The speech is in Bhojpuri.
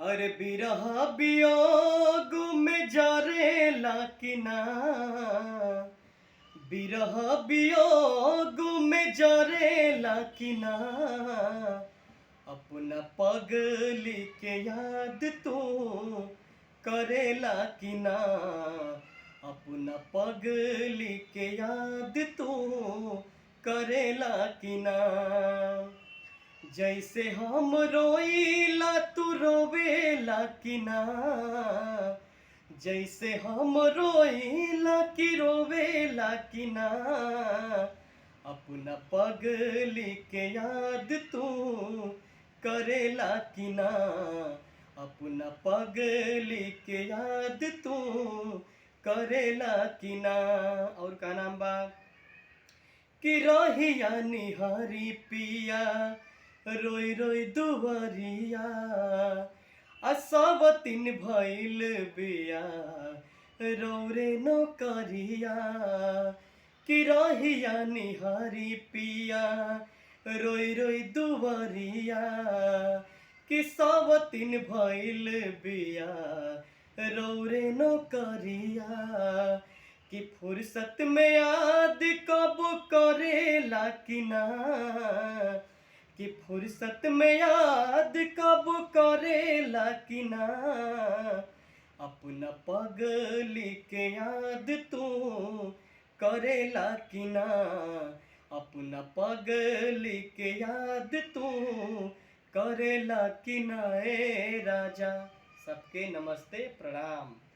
अरे बिरहा वियोग में जरेला कि ना, बिरह वियोग में जरेला कि ना, अपना पगली के याद तू करेला कि ना, अपना पगली के याद तू करेला कि ना। जैसे हम रोईला तू रोवेला कि ना, जैसे हम रोईला कि रोवेला कि ना, अपना पगली के याद तू करेला कि ना, अपना पगली के याद तू करेला कि ना। और का नाम बा कि रहिया निहारी पिया रोई रोई दुवरिया, असवतिन भइल बिया रौरे नौकरिया। कि रहिया निहारी पिया रोई रोई दुवरिया, कि सवतिन भइल बिया रौरे नौकरिया। कि फुर्सत में याद कब करेला कि ना, कि फुर्सत में याद कब करेला कि ना, अपना पगली के याद तू करेला कि ना, अपना पगली के याद तू करेला कि ना। ए राजा। सबके नमस्ते प्रणाम।